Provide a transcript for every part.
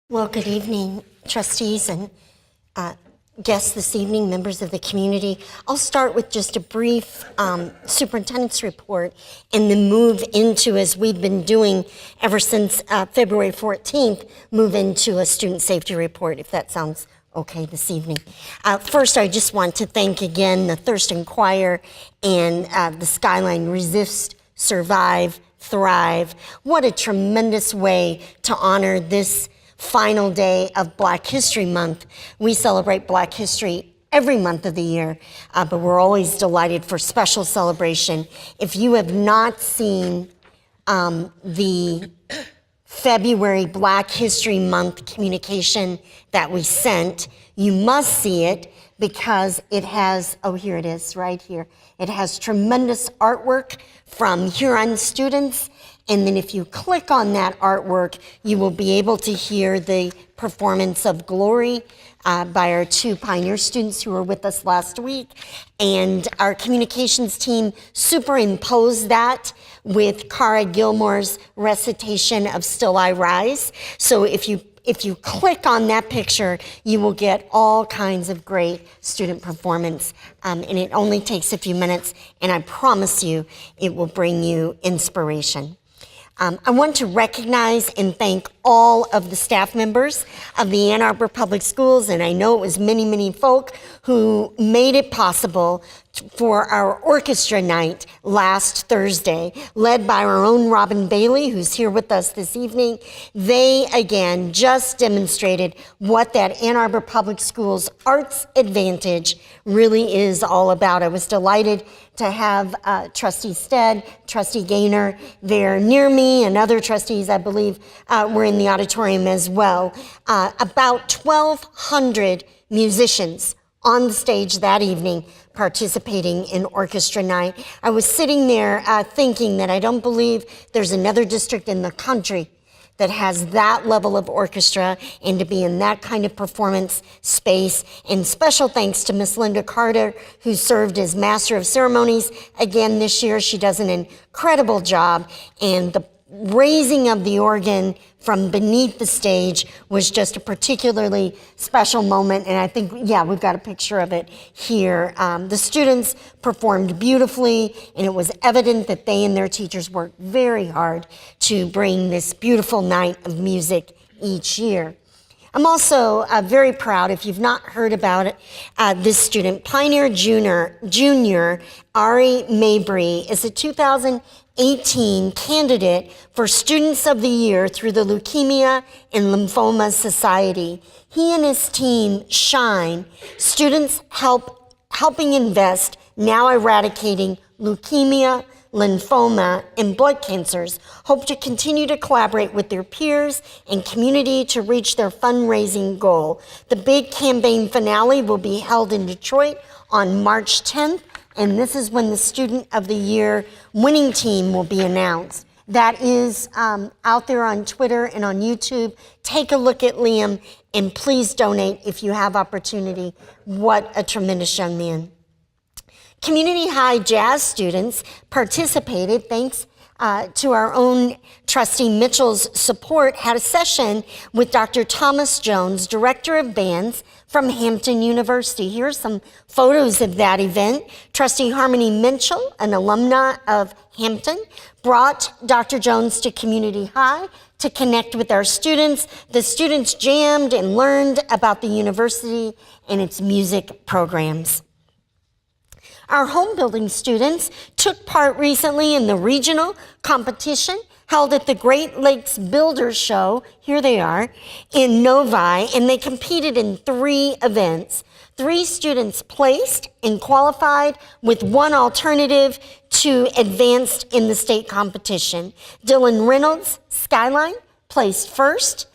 Well, good evening, trustees and guests this evening, members of the community. I'll start with just a brief superintendent's report and then move into, as we've been doing ever since February 14th, move into a student safety report, if that sounds okay this evening. First, I just want to thank again the Thurston Choir and the Skyline Resist, Survive, Thrive. What a tremendous way to honor this final day of Black History Month. We celebrate Black History every month of the year, but we're always delighted for special celebration. If you have not seen the February Black History Month communication that we sent, you must see it because it has, oh, here it is, right here. It has tremendous artwork from Huron students. And then if you click on that artwork, you will be able to hear the performance of Glory by our two Pioneer students who were with us last week. And our communications team superimposed that with Cara Gilmore's recitation of Still I Rise. So if you click on that picture, you will get all kinds of great student performance. And it only takes a few minutes, and I promise you, it will bring you inspiration. I want to recognize and thank all of the staff members of the Ann Arbor Public Schools, and I know it was many, many folk who made it possible for our Orchestra Night last Thursday, led by our own Robin Bailey, who's here with us this evening. They, again, just demonstrated what that Ann Arbor Public Schools Arts Advantage really is all about. I was delighted to have Trustee Stead, Trustee Gaynor there near me, and other trustees, I believe, were in the auditorium as well. About 1,200 musicians on the stage that evening participating in Orchestra Night. I was sitting there thinking that I don't believe there's another district in the country that has that level of orchestra and to be in that kind of performance space. And special thanks to Miss Linda Carter, who served as Master of Ceremonies again this year. She does an incredible job, and the raising of the organ from beneath the stage was just a particularly special moment, and I think, yeah, we've got a picture of it here. The students performed beautifully, and it was evident that they and their teachers worked very hard to bring this beautiful night of music each year. I'm also very proud, if you've not heard about it, this student, Pioneer Junior Ari Mabry, is a 2018 candidate for Students of the Year through the Leukemia and Lymphoma Society. He and his team shine students helping invest, now eradicating leukemia, lymphoma, and blood cancers, hope to continue to collaborate with their peers and community to reach their fundraising goal. The big campaign finale will be held in Detroit on March 10th, and this is when the Student of the Year winning team will be announced. That is out there on Twitter and on YouTube. Take a look at Liam, and please donate if you have opportunity. What a tremendous young man. Community High jazz students participated, thanks to our own Trustee Mitchell's support, had a session with Dr. Thomas Jones, Director of Bands from Hampton University. Here are some photos of that event. Trustee Harmony Mitchell, an alumna of Hampton, brought Dr. Jones to Community High to connect with our students. The students jammed and learned about the university and its music programs. Our home building students took part recently in the regional competition held at the Great Lakes Builders Show, here they are, in Novi, and they competed in 3 events. 3 students placed and qualified, with 1 alternative to advanced in the state competition. Dylan Reynolds, Skyline, placed first.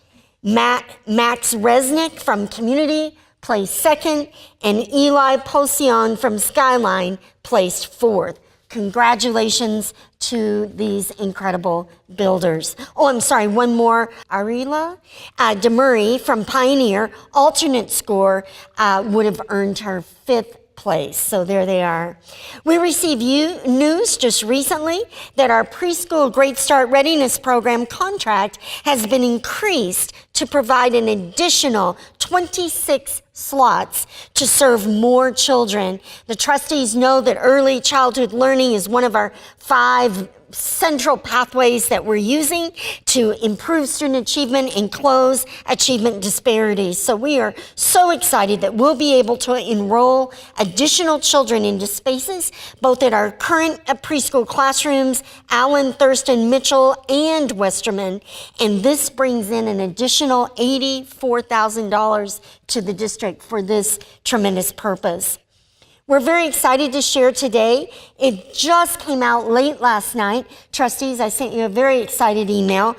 Max Resnick from Community placed second, and Eli Posion from Skyline placed 4th. Congratulations to these incredible builders. Oh, I'm sorry, one more. Arila DeMurray from Pioneer, alternate score, would have earned her 5th place. So there they are. We received news just recently that our preschool Great Start Readiness Program contract has been increased to provide an additional 26 slots to serve more children. The trustees know that early childhood learning is one of our 5 central pathways that we're using to improve student achievement and close achievement disparities. So we are so excited that we'll be able to enroll additional children into spaces, both at our current preschool classrooms, Allen, Thurston, Mitchell, and Westerman. And this brings in an additional $84,000 to the district for this tremendous purpose. We're very excited to share today. It just came out late last night. Trustees, I sent you a very excited email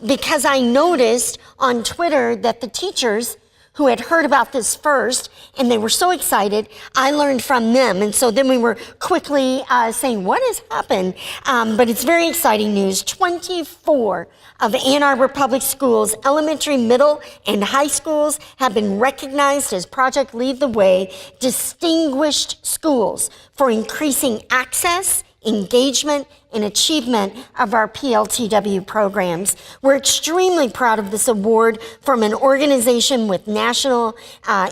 because I noticed on Twitter that the teachers who had heard about this first, and they were so excited, I learned from them. And so then we were quickly saying, what has happened? But it's very exciting news. 24 of Ann Arbor Public Schools, elementary, middle, and high schools have been recognized as Project Lead the Way distinguished schools for increasing access, engagement, and achievement of our PLTW programs. We're extremely proud of this award from an organization with national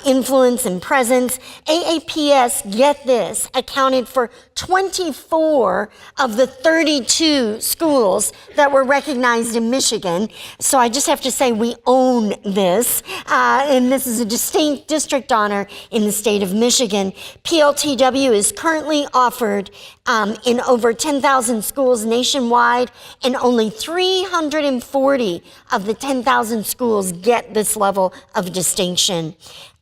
influence and presence. AAPS, get this, accounted for 24 of the 32 schools that were recognized in Michigan. So I just have to say we own this, and this is a distinct district honor in the state of Michigan. PLTW is currently offered in over 10,000 schools nationwide, and only 340 of the 10,000 schools get this level of distinction.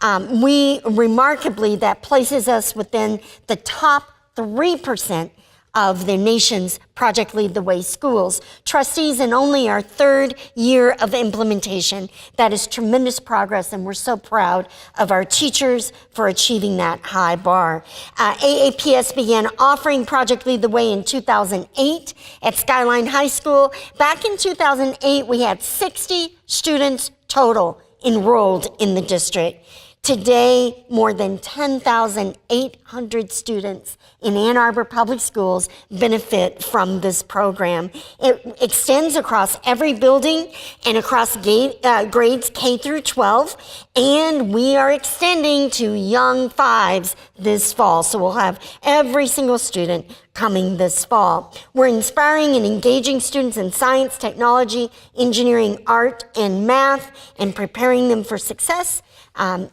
Remarkably, that places us within the top 3% of the nation's Project Lead the Way schools. Trustees, in only our 3rd year of implementation. That is tremendous progress, and we're so proud of our teachers for achieving that high bar. AAPS began offering Project Lead the Way in 2008 at Skyline High School. Back in 2008, we had 60 students total enrolled in the district. Today, more than 10,800 students in Ann Arbor Public Schools benefit from this program. It extends across every building and across grades K through 12, and we are extending to young 5s this fall. So we'll have every single student coming this fall. We're inspiring and engaging students in science, technology, engineering, art, and math, and preparing them for success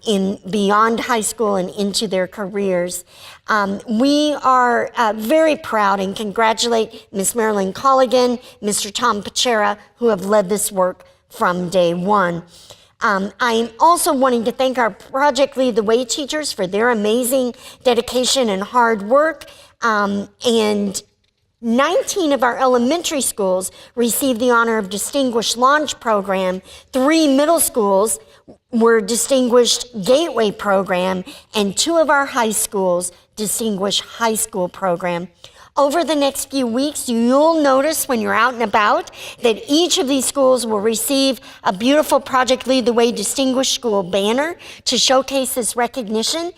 in beyond high school and into their careers. We are very proud and congratulate Ms. Marilyn Colligan, Mr. Tom Pachera, who have led this work from day one. I'm also wanting to thank our Project Lead the Way teachers for their amazing dedication and hard work. And 19 of our elementary schools received the honor of Distinguished Launch Program. 3 middle schools were Distinguished Gateway Program, and 2 of our high schools Distinguished High School Program. Over the next few weeks, you'll notice when you're out and about that each of these schools will receive a beautiful Project Lead the Way Distinguished School banner to showcase this recognition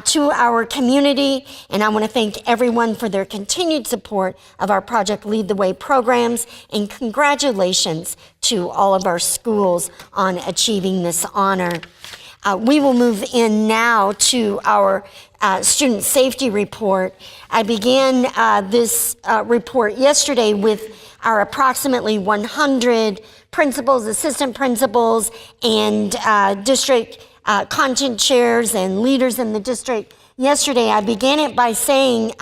to our community. And I want to thank everyone for their continued support of our Project Lead the Way programs, and congratulations to all of our schools on achieving this honor. We will move in now to our student safety report. I began this report yesterday with our approximately 100 principals, assistant principals, and district content chairs and leaders in the district. Yesterday, I began it by saying,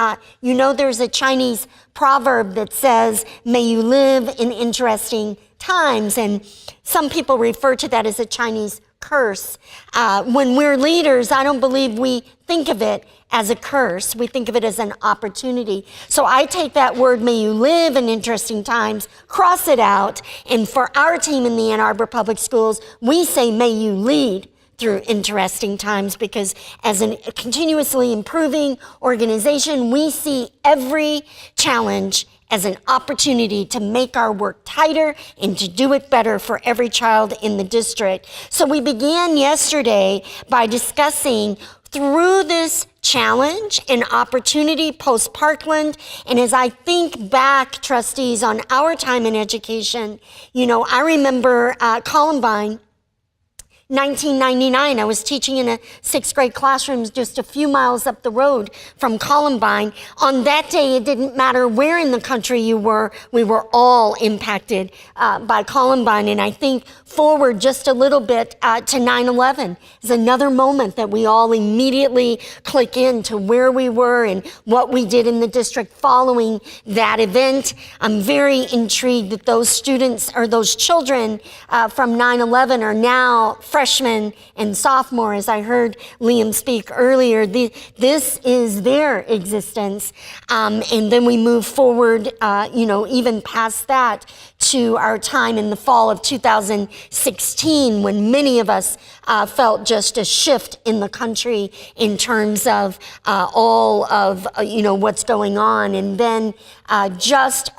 there's a Chinese proverb that says, may you live in interesting times. And some people refer to that as a Chinese curse. When we're leaders, I don't believe we think of it as a curse. We think of it as an opportunity. So I take that word, may you live in interesting times, cross it out, and for our team in the Ann Arbor Public Schools, we say, may you lead through interesting times, because as a continuously improving organization, we see every challenge as an opportunity to make our work tighter and to do it better for every child in the district. So we began yesterday by discussing through this challenge and opportunity post-Parkland, and as I think back, trustees, on our time in education, I remember Columbine, 1999, I was teaching in a 6th grade classroom just a few miles up the road from Columbine. On that day, it didn't matter where in the country you were, we were all impacted by Columbine. And I think forward just a little bit to 9/11 is another moment that we all immediately click into where we were and what we did in the district following that event. I'm very intrigued that those students or those children from 9/11 are now freshmen and sophomore, as I heard Liam speak earlier. This is their existence. And then we move forward, even past that to our time in the fall of 2016, when many of us felt just a shift in the country in terms of all of, what's going on. And then just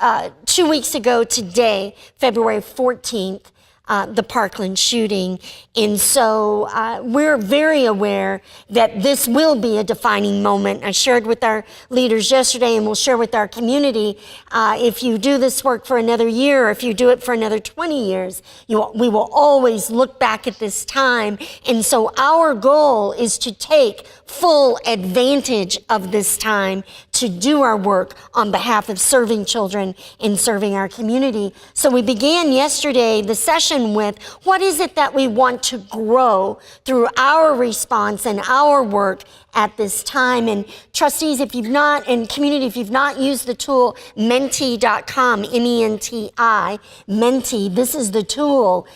2 weeks ago today, February 14th, the Parkland shooting. And so we're very aware that this will be a defining moment. I shared with our leaders yesterday, and we'll share with our community, if you do this work for another year, or if you do it for another 20 years, we will always look back at this time. And so our goal is to take full advantage of this time to do our work on behalf of serving children and serving our community. So we began yesterday the session with, what is it that we want to grow through our response and our work at this time? And trustees, if you've not, and community, if you've not used the tool menti.com, M-E-N-T-I, Menti, this is the tool.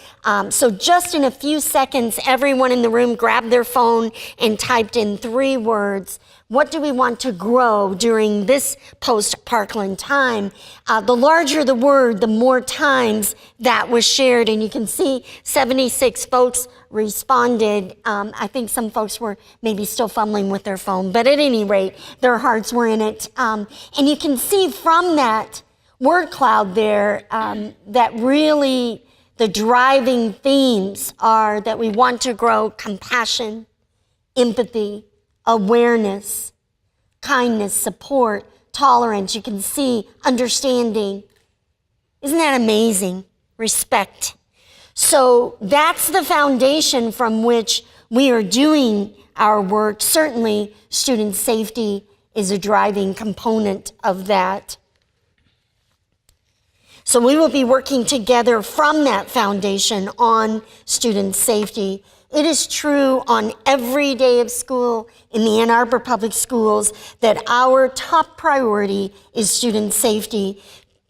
So just in a few seconds, everyone in the room grabbed their phone and typed in 3 words. What do we want to grow during this post-Parkland time? The larger the word, the more times that was shared. And you can see 76 folks responded. I think some folks were maybe still fumbling with their phone, but at any rate, their hearts were in it. And you can see from that word cloud there that really the driving themes are that we want to grow compassion, empathy, awareness, kindness, support, tolerance. You can see understanding. Isn't that amazing? Respect. So that's the foundation from which we are doing our work. Certainly, student safety is a driving component of that. So we will be working together from that foundation on student safety. It is true on every day of school in the Ann Arbor Public Schools that our top priority is student safety.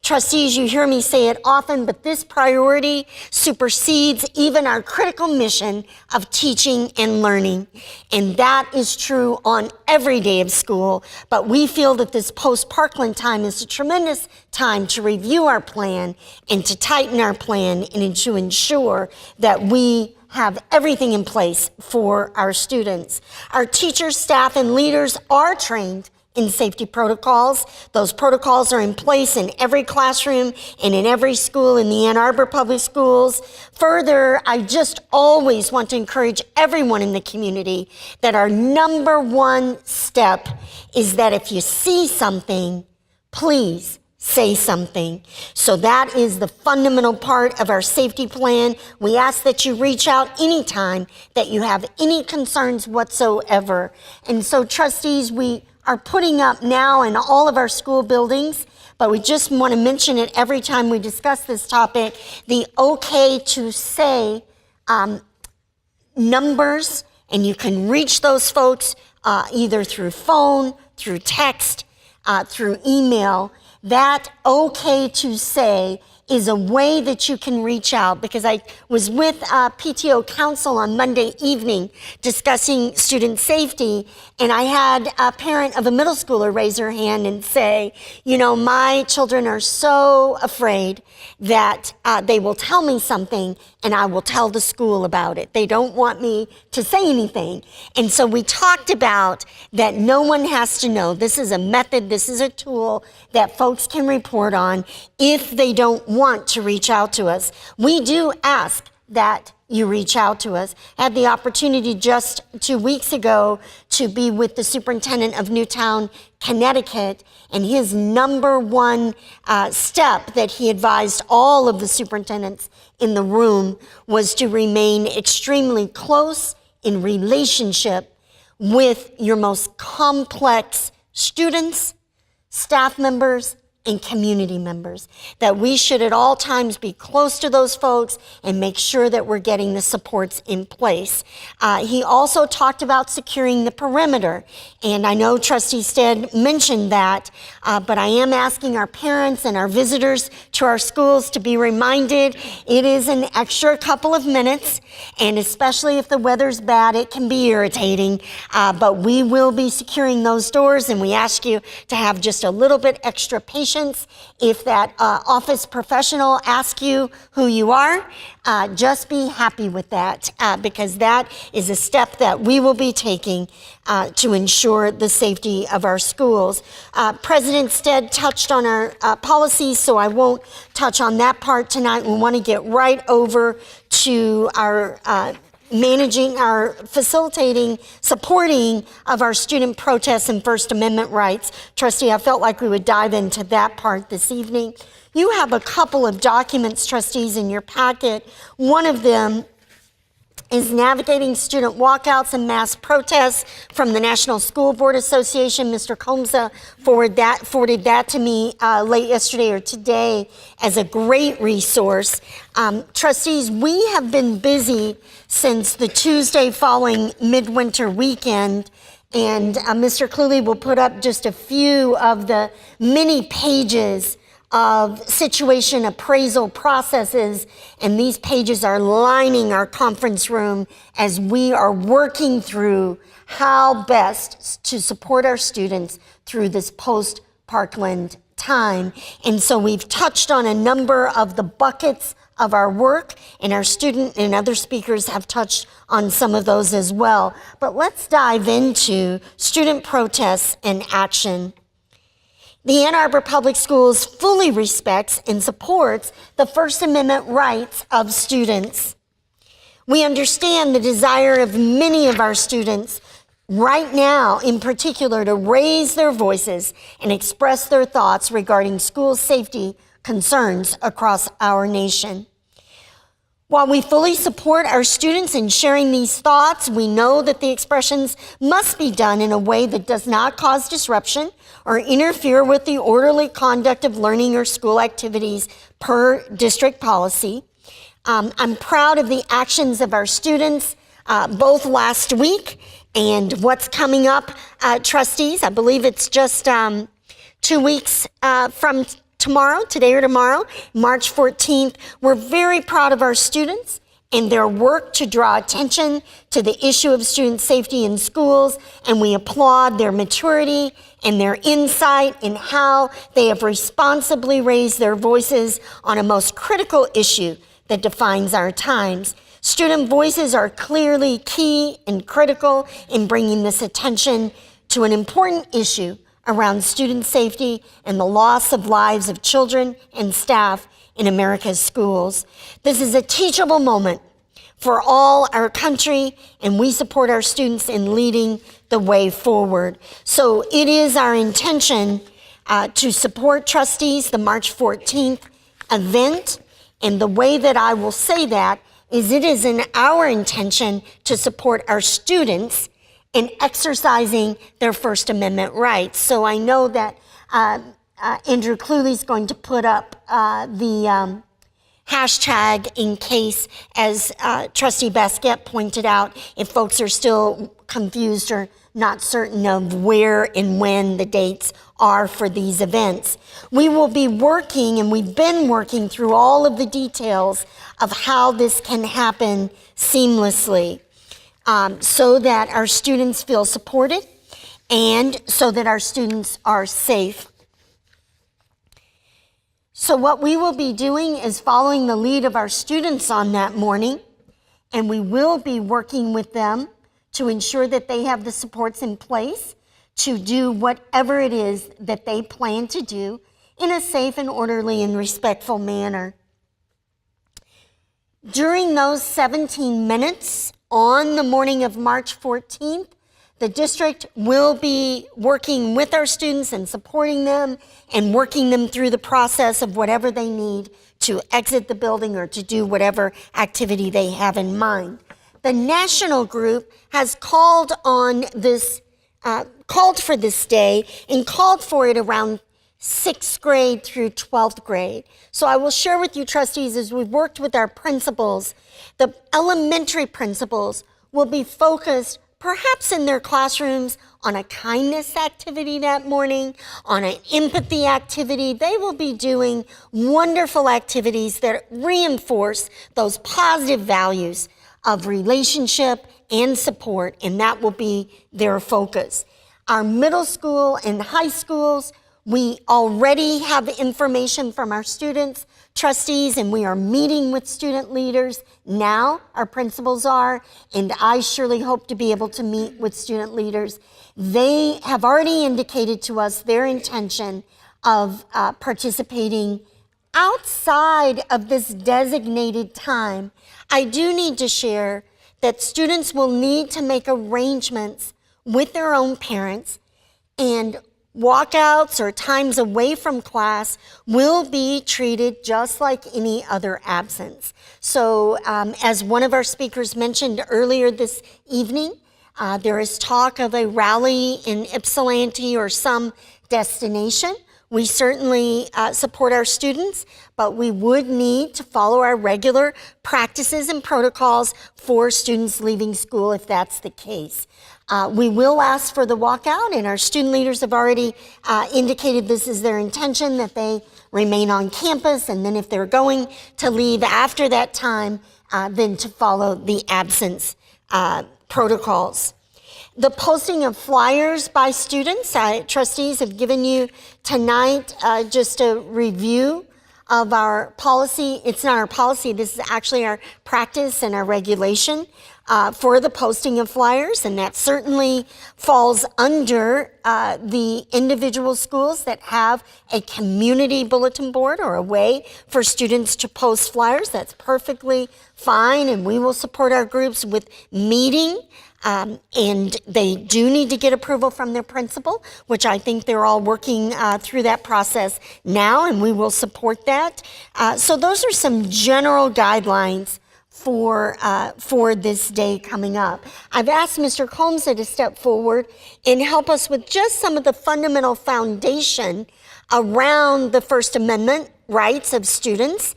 Trustees, you hear me say it often, but this priority supersedes even our critical mission of teaching and learning. And that is true on every day of school. But we feel that this post-Parkland time is a tremendous time to review our plan and to tighten our plan and to ensure that we have everything in place for our students. Our teachers, staff, and leaders are trained in safety protocols. Those protocols are in place in every classroom and in every school in the Ann Arbor Public Schools. Further, I just always want to encourage everyone in the community that our number one step is that if you see something, please say something. So that is the fundamental part of our safety plan. We ask that you reach out anytime that you have any concerns whatsoever. And so trustees, we are putting up now in all of our school buildings, but we just want to mention it every time we discuss this topic, the okay to say numbers, and you can reach those folks either through phone, through text, through email. That okay to say is a way that you can reach out, because I was with PTO Council on Monday evening discussing student safety, and I had a parent of a middle schooler raise her hand and say, my children are so afraid that they will tell me something and I will tell the school about it. They don't want me to say anything. And so we talked about that no one has to know. This is a method, this is a tool that folks can report on if they don't want to reach out to us. We do ask that you reach out to us. I had the opportunity just 2 weeks ago to be with the superintendent of Newtown, Connecticut, and his number one step that he advised all of the superintendents in the room was to remain extremely close in relationship with your most complex students, staff members, and community members, that we should at all times be close to those folks and make sure that we're getting the supports in place. He also talked about securing the perimeter, and I know Trustee Stead mentioned that, but I am asking our parents and our visitors to our schools to be reminded it is an extra couple of minutes, and especially if the weather's bad, it can be irritating, but we will be securing those doors, and we ask you to have just a little bit extra patience. If that office professional asks you who you are, just be happy with that, because that is a step that we will be taking to ensure the safety of our schools. President Stead touched on our policies, so I won't touch on that part tonight. We want to get right over to our managing, our facilitating, supporting of our student protests and First Amendment rights. Trustee, I felt like we would dive into that part this evening. You have a couple of documents, trustees, in your packet. One of them is navigating student walkouts and mass protests from the National School Board Association. Mr. Comsa forwarded that to me late yesterday or today as a great resource. Trustees, we have been busy since the Tuesday following midwinter weekend, and Mr. Cluley will put up just a few of the many pages of situation appraisal processes, and these pages are lining our conference room as we are working through how best to support our students through this post-Parkland time. And so we've touched on a number of the buckets of our work, and our student and other speakers have touched on some of those as well. But let's dive into student protests and action. The Ann Arbor Public Schools fully respects and supports the First Amendment rights of students. We understand the desire of many of our students right now, in particular, to raise their voices and express their thoughts regarding school safety concerns across our nation. While we fully support our students in sharing these thoughts, we know that the expressions must be done in a way that does not cause disruption or interfere with the orderly conduct of learning or school activities per district policy. I'm proud of the actions of our students, both last week and what's coming up, trustees. I believe it's just 2 weeks from tomorrow, today or tomorrow, March 14th. We're very proud of our students and their work to draw attention to the issue of student safety in schools, and we applaud their maturity and their insight in how they have responsibly raised their voices on a most critical issue that defines our times. Student voices are clearly key and critical in bringing this attention to an important issue around student safety and the loss of lives of children and staff in America's schools. This is a teachable moment for all our country, and we support our students in leading the way forward. So it is our intention to support, trustees, the March 14th event, and the way that I will say that is it is in our intention to support our students in exercising their First Amendment rights. So I know that Andrew Cluley's going to put up the hashtag in case, as Trustee Basquette pointed out, if folks are still confused or not certain of where and when the dates are for these events. We will be working, and we've been working through all of the details of how this can happen seamlessly. So that our students feel supported and so that our students are safe. So what we will be doing is following the lead of our students on that morning, and we will be working with them to ensure that they have the supports in place to do whatever it is that they plan to do in a safe and orderly and respectful manner. During those 17 minutes on the morning of March 14th, the district will be working with our students and supporting them and working them through the process of whatever they need to exit the building or to do whatever activity they have in mind. The national group has called on this, called for this day and called for it around 6th grade through 12th grade. So I will share with you, trustees, as we've worked with our principals, the elementary principals will be focused perhaps in their classrooms on a kindness activity that morning, on an empathy activity. They will be doing wonderful activities that reinforce those positive values of relationship and support, and that will be their focus. Our middle school and high schools, we already have information from our students, trustees, and we are meeting with student leaders now. Our principals are, and I surely hope to be able to meet with student leaders. They have already indicated to us their intention of participating outside of this designated time. I do need to share that students will need to make arrangements with their own parents, and walkouts or times away from class will be treated just like any other absence. So as one of our speakers mentioned earlier this evening, there is talk of a rally in Ypsilanti or some destination. We certainly support our students, but we would need to follow our regular practices and protocols for students leaving school if that's the case. We will ask for the walkout, and our student leaders have already indicated this is their intention, that they remain on campus, and then if they're going to leave after that time, then to follow the absence protocols. The posting of flyers by students, trustees have given you tonight just a review of our policy. It's not our policy, this is actually our practice and our regulation for the posting of flyers, and that certainly falls under the individual schools that have a community bulletin board or a way for students to post flyers. That's perfectly fine, and we will support our groups with meeting. And they do need to get approval from their principal, which I think they're all working through that process now, and we will support that. So those are some general guidelines for this day coming up. I've asked Mr. Comsa to step forward and help us with just some of the fundamental foundation around the First Amendment rights of students.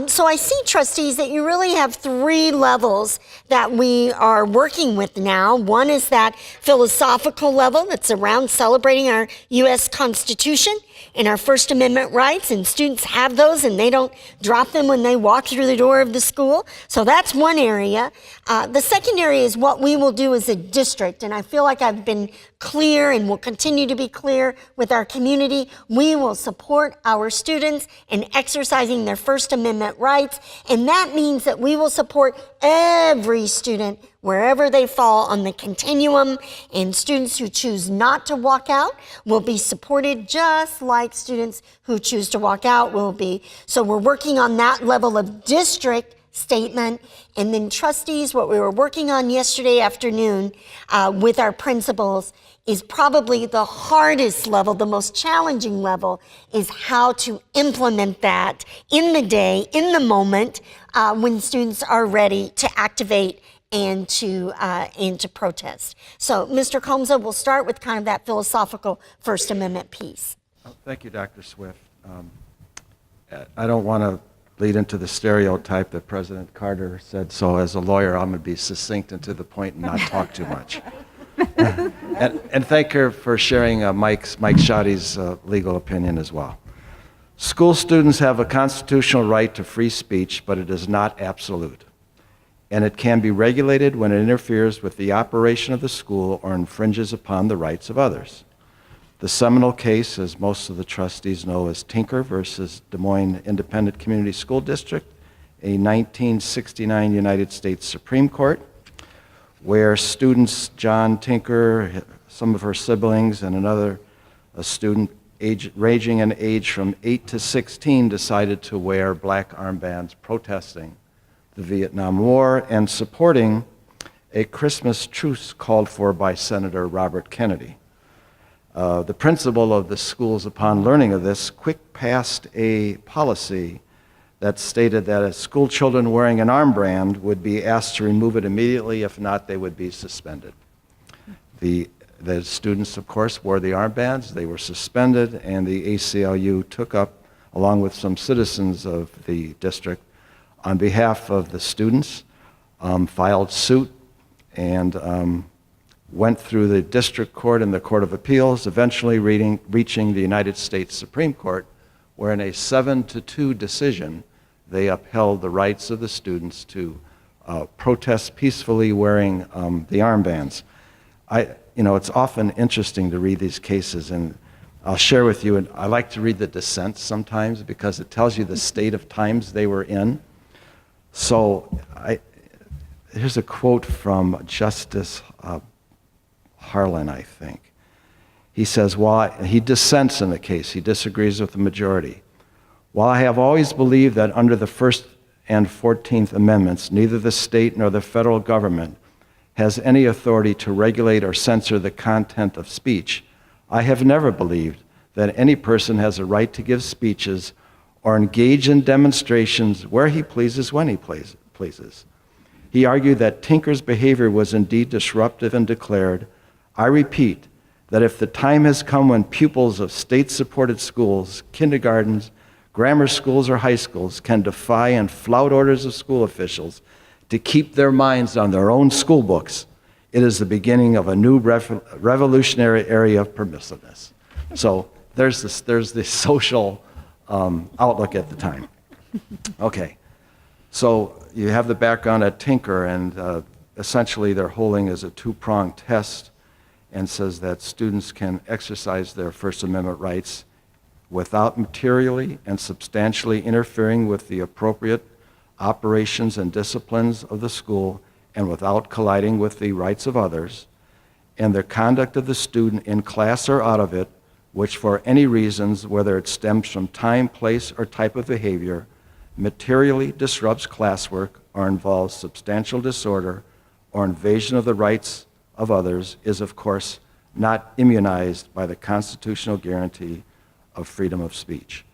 So I see, trustees, that you really have three levels that we are working with now. One is that philosophical level that's around celebrating our U.S. Constitution and our First Amendment rights, and students have those and they don't drop them when they walk through the door of the school. So that's one area. The second area is what we will do as a district, and I feel like I've been clear and will continue to be clear with our community. We will support our students in exercising their First Amendment rights, and that means that we will support every student wherever they fall on the continuum, and students who choose not to walk out will be supported just like students who choose to walk out will be. So we're working on that level of district statement. And then, trustees, what we were working on yesterday afternoon with our principals is probably the hardest level, the most challenging level, is how to implement that in the day, in the moment, when students are ready to activate and to protest. So, Mr. Comsa, we'll start with kind of that philosophical First Amendment piece. Thank you, Dr. Swift. I don't want to lead into the stereotype that President Carter said, so as a lawyer, I'm going to be succinct and to the point and not talk too much. and thank her for sharing Mike Schotte's legal opinion as well. School students have a constitutional right to free speech, but it is not absolute. And it can be regulated when it interferes with the operation of the school or infringes upon the rights of others. The seminal case, as most of the trustees know, is Tinker versus Des Moines Independent Community School District, a 1969 United States Supreme Court, where students John Tinker, some of her siblings, and a student ranging in age from 8 to 16 decided to wear black armbands protesting the Vietnam War, and supporting a Christmas truce called for by Senator Robert Kennedy. The principal of the schools, upon learning of this, quick passed a policy that stated that as school children wearing an armband would be asked to remove it immediately. If not, they would be suspended. The students, of course, wore the armbands. They were suspended, and the ACLU took up, along with some citizens of the district, on behalf of the students, filed suit and went through the district court and the Court of Appeals, eventually reaching the United States Supreme Court, where in a 7-2 decision, they upheld the rights of the students to protest peacefully wearing the armbands. It's often interesting to read these cases, and I'll share with you, and I like to read the dissents sometimes because it tells you the state of times they were in. So here's a quote from Justice Harlan, I think. He says, he dissents in the case, he disagrees with the majority. While I have always believed that under the First and 14th Amendments, neither the state nor the federal government has any authority to regulate or censor the content of speech, I have never believed that any person has a right to give speeches or engage in demonstrations where he pleases when he pleases. He argued that Tinker's behavior was indeed disruptive and declared, I repeat, that if the time has come when pupils of state-supported schools, kindergartens, grammar schools, or high schools can defy and flout orders of school officials to keep their minds on their own school books, it is the beginning of a new revolutionary area of permissiveness. So there's this social outlook at the time. Okay, so you have the background at Tinker, and essentially their holding is a two-pronged test and says that students can exercise their First Amendment rights without materially and substantially interfering with the appropriate operations and disciplines of the school and without colliding with the rights of others, and the conduct of the student in class or out of it, which for any reasons, whether it stems from time, place, or type of behavior, materially disrupts classwork or involves substantial disorder or invasion of the rights of others, is of course not immunized by the constitutional guarantee of freedom of speech.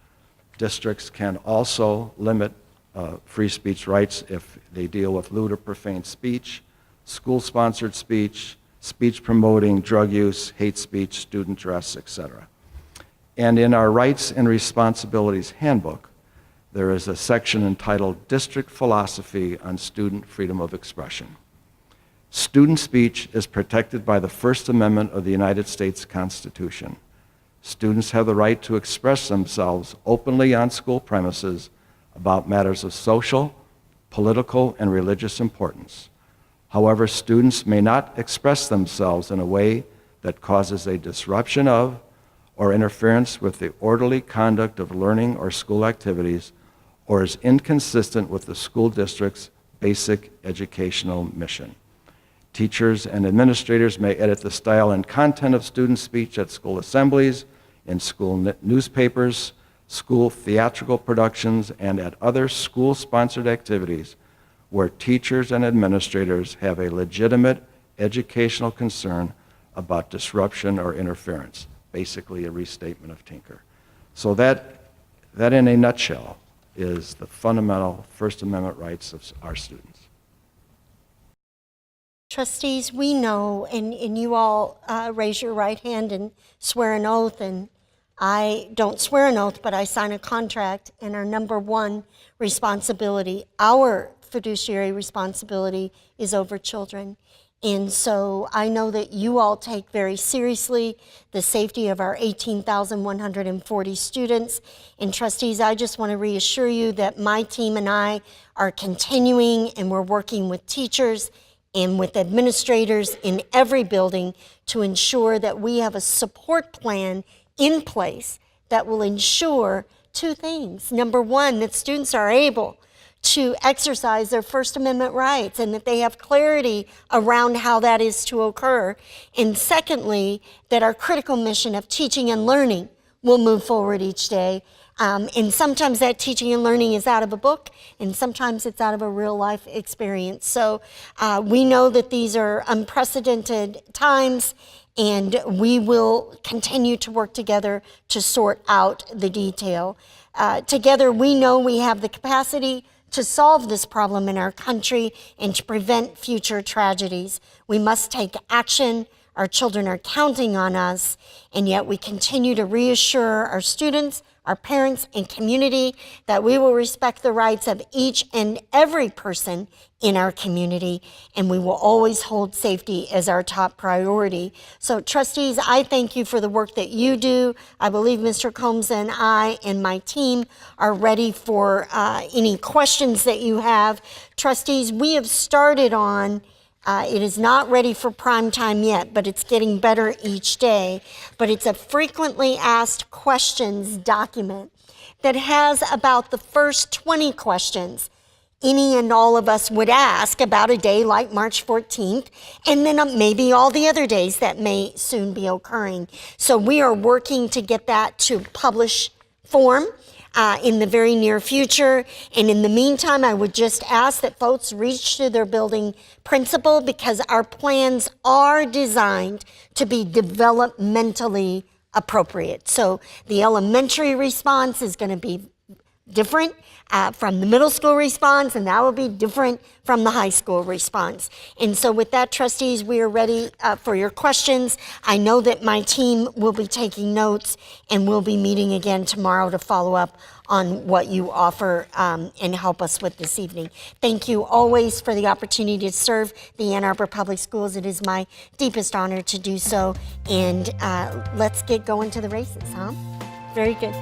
Districts can also limit free speech rights if they deal with lewd or profane speech, school-sponsored speech, speech promoting drug use, hate speech, student dress, etc. And in our Rights and Responsibilities Handbook, there is a section entitled District Philosophy on Student Freedom of Expression. Student speech is protected by the First Amendment of the United States Constitution. Students have the right to express themselves openly on school premises about matters of social, political, and religious importance. However, students may not express themselves in a way that causes a disruption of or interference with the orderly conduct of learning or school activities or is inconsistent with the school district's basic educational mission. Teachers and administrators may edit the style and content of student speech at school assemblies, in school newspapers, school theatrical productions, and at other school-sponsored activities where teachers and administrators have a legitimate educational concern about disruption or interference. Basically a restatement of Tinker. So that in a nutshell is the fundamental First Amendment rights of our students. Trustees, we know, and you all raise your right hand and swear an oath, and I don't swear an oath, but I sign a contract, and our number one responsibility, our fiduciary responsibility, is over children. And so I know that you all take very seriously the safety of our 18,140 students. And trustees, I just want to reassure you that my team and I are continuing, and we're working with teachers and with administrators in every building to ensure that we have a support plan in place that will ensure two things. Number one, that students are able to exercise their First Amendment rights and that they have clarity around how that is to occur. And secondly, that our critical mission of teaching and learning will move forward each day. And sometimes that teaching and learning is out of a book, and sometimes it's out of a real life experience. So we know that these are unprecedented times, and we will continue to work together to sort out the detail. Together, we know we have the capacity to solve this problem in our country and to prevent future tragedies. We must take action. Our children are counting on us, and yet we continue to reassure our students, our parents, and community that we will respect the rights of each and every person in our community, and we will always hold safety as our top priority. So trustees, I thank you for the work that you do. I believe Mr. Comsa and I and my team are ready for any questions that you have. Trustees, we have started on it is not ready for prime time yet, but it's getting better each day. But it's a frequently asked questions document that has about the first 20 questions any and all of us would ask about a day like March 14th, and then maybe all the other days that may soon be occurring. So we are working to get that to publish form in the very near future. And in the meantime, I would just ask that folks reach to their building principal, because our plans are designed to be developmentally appropriate. So the elementary response is going to be different from the middle school response, and that will be different from the high school response. And so with that, trustees, we are ready for your questions. I know that my team will be taking notes, and we'll be meeting again tomorrow to follow up on what you offer and help us with this evening. Thank you always for the opportunity to serve the Ann Arbor Public Schools. It is my deepest honor to do so. And let's get going to the races, huh? Very good.